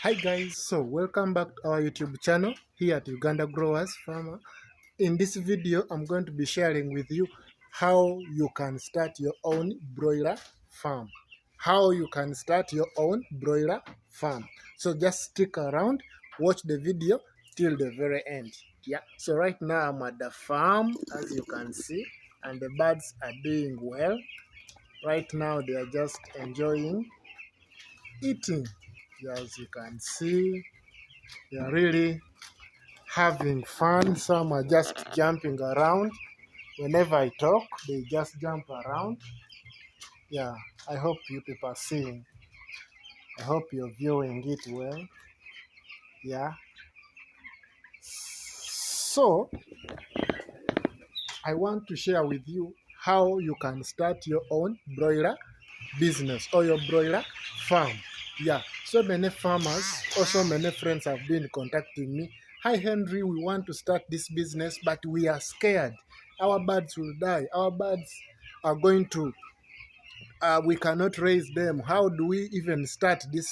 Hi guys, so welcome back to our YouTube channel here at Uganda Growers Farmer. In this video, I'm going to be sharing with you how you can start your own broiler farm. How you can start your own broiler farm. So just stick around, watch the video till the very end. Yeah, so right now I'm at the farm, as you can see, and the birds are doing well. Right now they are just enjoying eating. As you can see, they are really having fun. Some are just jumping around. Whenever I talk, they just jump around. Yeah, I hope you people are seeing. I hope you're viewing it well. Yeah. So, I want to share with you how you can start your own broiler business or your broiler farm. Yeah, so many farmers, also many friends have been contacting me. Hi Henry, we want to start this business, but we are scared. Our birds will die. Our birds are going to, we cannot raise them. How do we even start this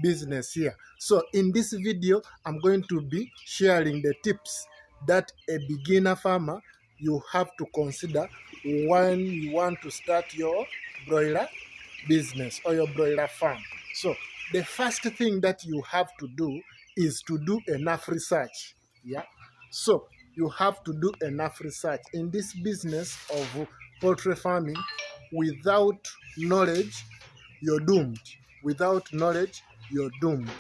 business here? So in this video, I'm going to be sharing the tips that a beginner farmer you have to consider when you want to start your broiler business or your broiler farm. So the first thing that you have to do is to do enough research. Yeah. So you have to do enough research in this business of poultry farming. Without knowledge, you're doomed. Without knowledge, you're doomed.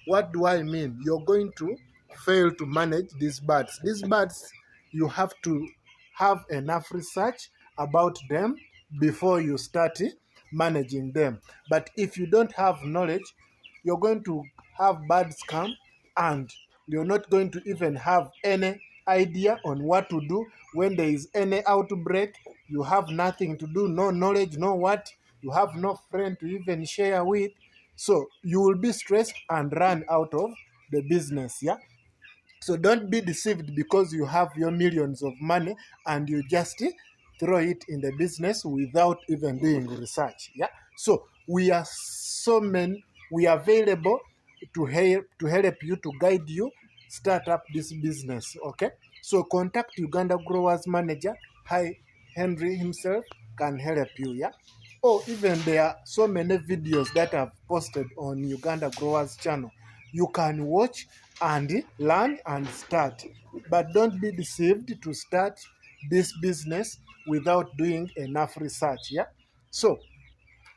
What do I mean? You're going to fail to manage these birds. These birds, you have to have enough research about them before you start managing them. But if you don't have knowledge, you're going to have birds come and you're not going to even have any idea on what to do when there is any outbreak. You have nothing to do, no knowledge, no what. You have no friend to even share with. So you will be stressed and run out of the business. Yeah. So don't be deceived because you have your millions of money and you just throw it in the business without even doing research. Yeah. So we are so many, we are available to help you, to guide you start up this business. Okay. So contact Uganda Growers Manager. Hi, Henry himself can help you. Yeah. Or even there are so many videos that I've posted on Uganda Growers channel. You can watch and learn and start. But don't be deceived to start this business without doing enough research. Yeah. So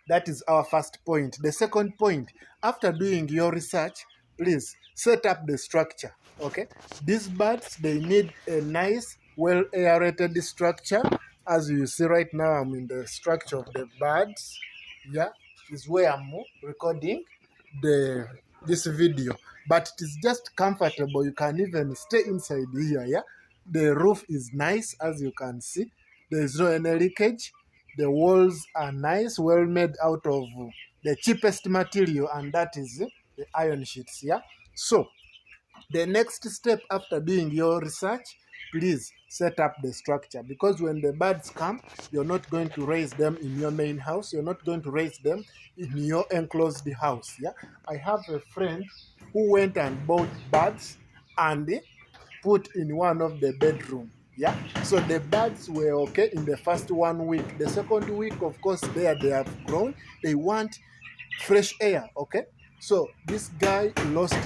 that is our first point. The second point, after doing your research, please set up the structure. Okay. These birds, they need a nice, well aerated structure. As you see right now, I'm in the structure of the birds. Yeah, is where I'm recording this video. But it is just comfortable. You can even stay inside here. Yeah, the roof is nice, as you can see. There is no any leakage. The walls are nice, well made out of the cheapest material, and that is the iron sheets. Yeah. So the next step after doing your research, please set up the structure, because when the birds come, you're not going to raise them in your main house. You're not going to raise them in your enclosed house. Yeah. I have a friend who went and bought birds and put in one of the bedroom. Yeah. So the birds were okay in the first 1 week. The second week, of course, they have grown. They want fresh air. Okay. So this guy lost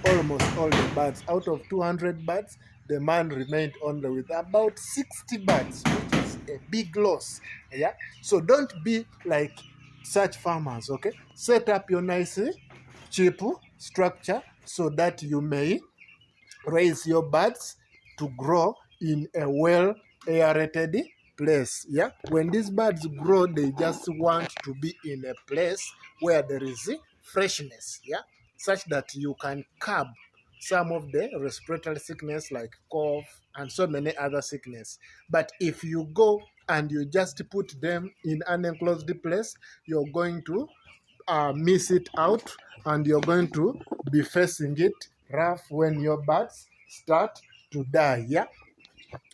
almost all the birds. Out of 200 birds, the man remained only with about 60 birds, which is a big loss. Yeah. So don't be like such farmers. Okay. Set up your nice, cheap structure so that you may raise your birds to grow in a well aerated place. Yeah, when these birds grow, they just want to be in a place where there is freshness. Yeah, such that you can curb some of the respiratory sickness like cough and so many other sickness. But if you go and you just put them in an enclosed place, you're going to miss it out, and you're going to be facing it rough when your birds start to die. Yeah.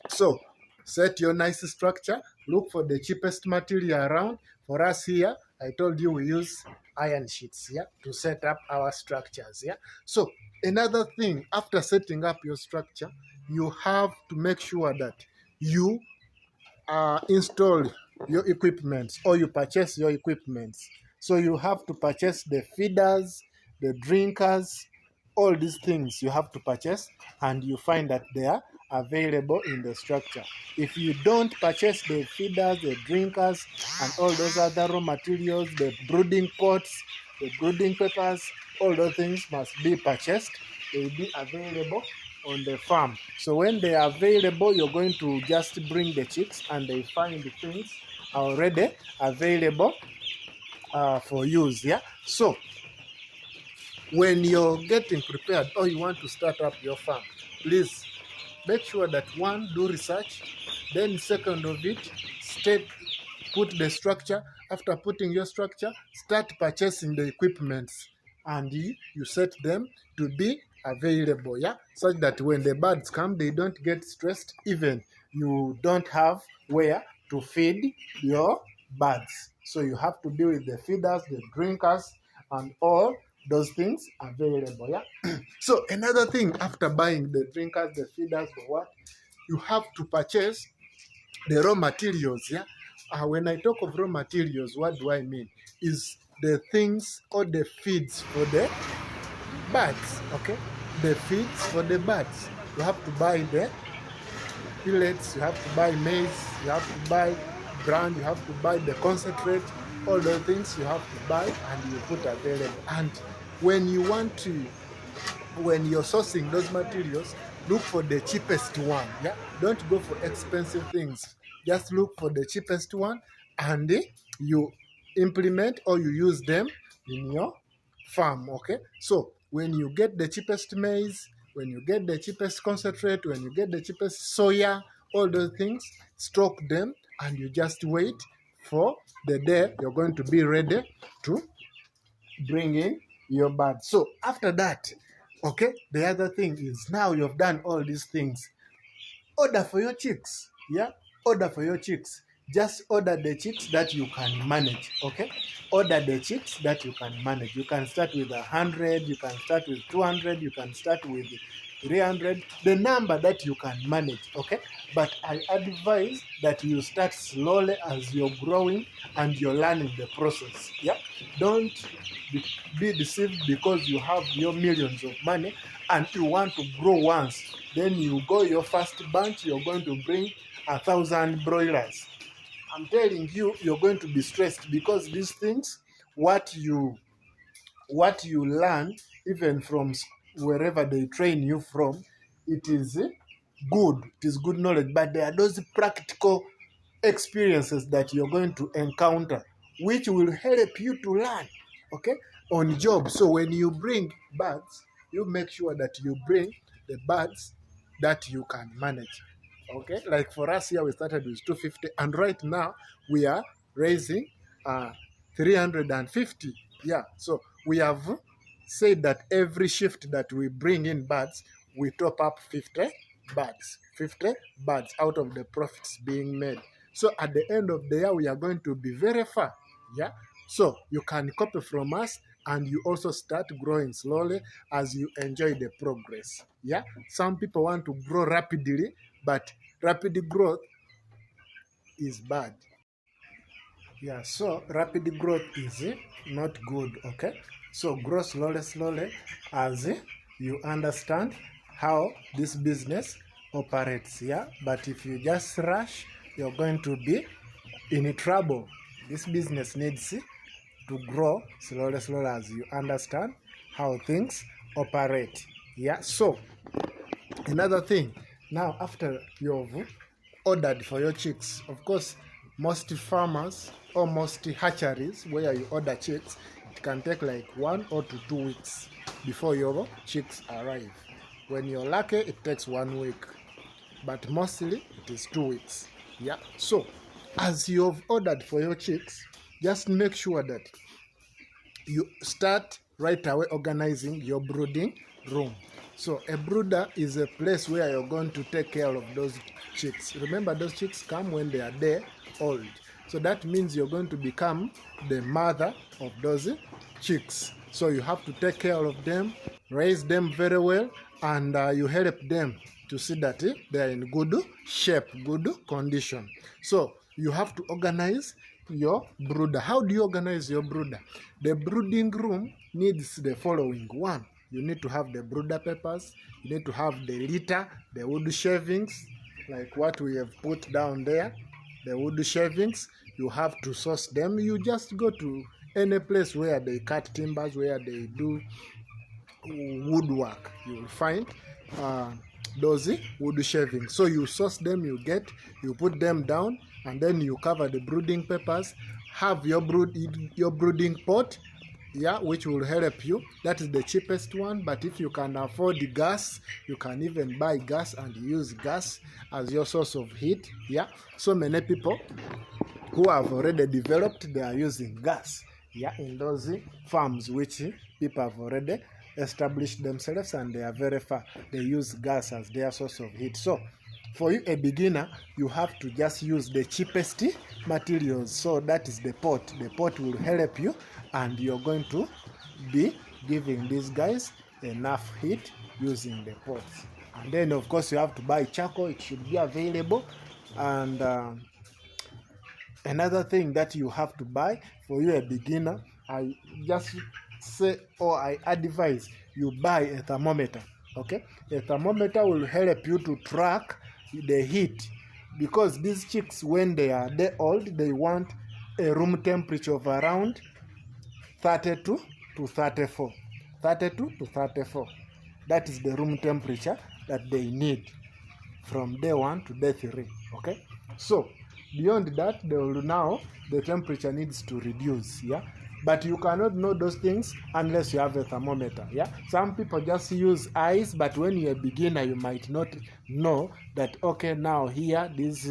So set your nice structure. Look for the cheapest material around. For us here, I told you we use iron sheets, yeah, to set up our structures, yeah. So another thing, after setting up your structure, you have to make sure that you install your equipment, or you purchase your equipment. So you have to purchase the feeders, the drinkers, all these things you have to purchase, and you find that they are available in the structure. If you don't purchase the feeders, the drinkers, and all those other raw materials, the brooding pots, the brooding peppers, all those things must be purchased. They will be available on the farm. So when they are available, you're going to just bring the chicks, and they find the things already available for use. Yeah. So when you're getting prepared, or you want to start up your farm, please make sure that one, do research, then second of it, put the structure. After putting your structure, start purchasing the equipments, and you set them to be available, yeah, such that when the birds come, they don't get stressed. Even you don't have where to feed your birds, so you have to be with the feeders, the drinkers, and all those things available, yeah. So another thing, after buying the drinkers, the feeders, the what, you have to purchase the raw materials, yeah. When I talk of raw materials, what do I mean? Is the things or the feeds for the birds, okay? The feeds for the birds. You have to buy the pellets, you have to buy maize, you have to buy bran, you have to buy the concentrate, all those things you have to buy and you put available. And when you want to, when you're sourcing those materials, look for the cheapest one, yeah. Don't go for expensive things. Just look for the cheapest one, and you implement or you use them in your farm, okay. So when you get the cheapest maize, when you get the cheapest concentrate, when you get the cheapest soya, all those things, stock them, and you just wait for the day you're going to be ready to bring in your bird. So after that, okay, the other thing is, now you've done all these things, order for your chicks, yeah. Order for your chicks. Just order the chicks that you can manage, okay. Order the chicks that you can manage. You can start with 100, you can start with 200, you can start with 300, the number that you can manage, okay. But I advise that you start slowly as you're growing and you're learning the process, yeah. Don't be deceived because you have your millions of money and you want to grow once. Then you go your first bunch, you're going to bring 1,000 broilers. I'm telling you, you're going to be stressed, because these things, what you learn, even from wherever they train you from, it is good. It is good knowledge, but there are those practical experiences that you're going to encounter, which will help you to learn, okay, on job. So when you bring birds, you make sure that you bring the birds that you can manage, okay. Like for us here, we started with 250, and right now we are raising 350, yeah. So we have said that every shift that we bring in birds, we top up 50 birds out of the profits being made. So at the end of the year, we are going to be very far, yeah. So you can copy from us, and you also start growing slowly as you enjoy the progress, yeah. Some people want to grow rapidly, but rapid growth is bad. Yeah, so rapid growth is not good, okay? So grow slowly, slowly, as you understand how this business operates, yeah? But if you just rush, you're going to be in trouble. This business needs to grow slowly, slowly, as you understand how things operate, yeah? So another thing, now after you've ordered for your chicks, of course, most farmers or most hatcheries where you order chicks, it can take like 1 or 2 weeks before your chicks arrive. When you're lucky, it takes 1 week, but mostly it is 2 weeks, yeah. So as you've ordered for your chicks, just make sure that you start right away organizing your brooding room. So a brooder is a place where you're going to take care of those chicks. Remember, those chicks come when they are day old. So that means you're going to become the mother of those chicks. So you have to take care of them, raise them very well, and you help them to see that they are in good shape, good condition. So you have to organize your brooder. How do you organize your brooder? The brooding room needs the following. One, you need to have the brooder papers, you need to have the litter, the wood shavings, like what we have put down there, the wood shavings. You have to source them. You just go to any place where they cut timbers, where they do woodwork, you will find those wood shavings. So you source them, you put them down, and then you cover the brooding papers. Have your brooding pot, which will help you. That is the cheapest one, but if you can afford the gas, you can even buy gas and use gas as your source of heat. So many people who have already developed, they are using gas in those farms which people have already established themselves, and they are very far. They use gas as their source of heat. So for you, a beginner, you have to just use the cheapest materials. So that is the pot. The pot will help you, and you're going to be giving these guys enough heat using the pots. And then of course you have to buy charcoal. It should be available. And another thing that you have to buy for you, a beginner, I just say, or I advise you buy a thermometer. Okay, a thermometer will help you to track the heat, because these chicks, when they are old, they want a room temperature of around 32 to 34. 32 to 34. That is the room temperature that they need from day 1 to day 3. Okay, so beyond that, the temperature needs to reduce. But you cannot know those things unless you have a thermometer. Some people just use eyes, but when you're a beginner, you might not know that, okay, now here this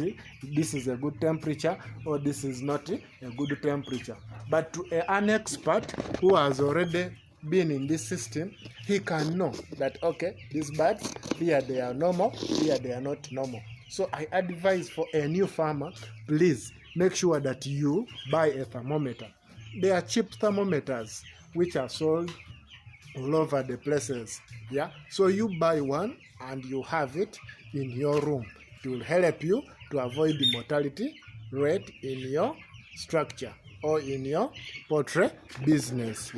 is a good temperature, or this is not a good temperature. But to an expert who has already been in this system, he can know that, okay, these birds here, they are normal, here they are not normal. So I advise, for a new farmer, please make sure that you buy a thermometer. There are cheap thermometers which are sold all over the places. So you buy one and you have it in your room. It will help you to avoid the mortality rate in your structure or in your poultry business.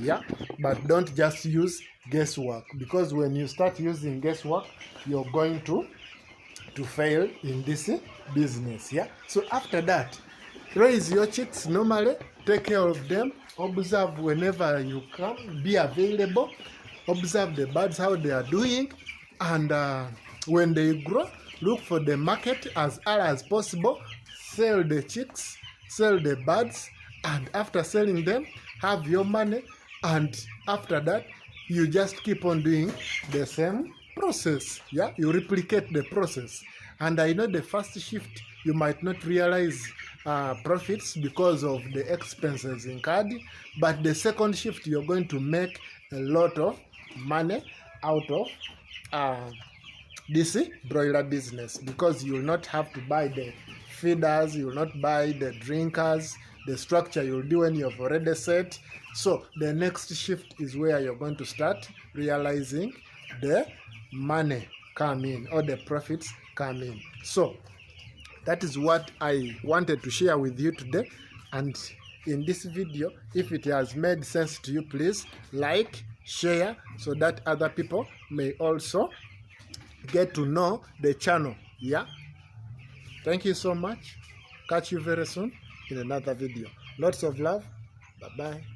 But don't just use guesswork, because when you start using guesswork, you're going to fail in this business. So after that, raise your chicks normally, take care of them, observe whenever you come, be available, observe the birds, how they are doing, and when they grow, look for the market as early as possible, sell the chicks, sell the birds, and after selling them, have your money, and after that, you just keep on doing the same process. You replicate the process. And I know the first shift, you might not realize profits because of the expenses incurred, but the second shift, you're going to make a lot of money out of this broiler business, because you will not have to buy the feeders, you will not buy the drinkers, the structure you'll do when you've already set. So the next shift is where you're going to start realizing the money come in, or the profits come in. So that is what I wanted to share with you today. And in this video, if it has made sense to you, please like, share, so that other people may also get to know the channel. Thank you so much. Catch you very soon in another video. Lots of love. Bye-bye.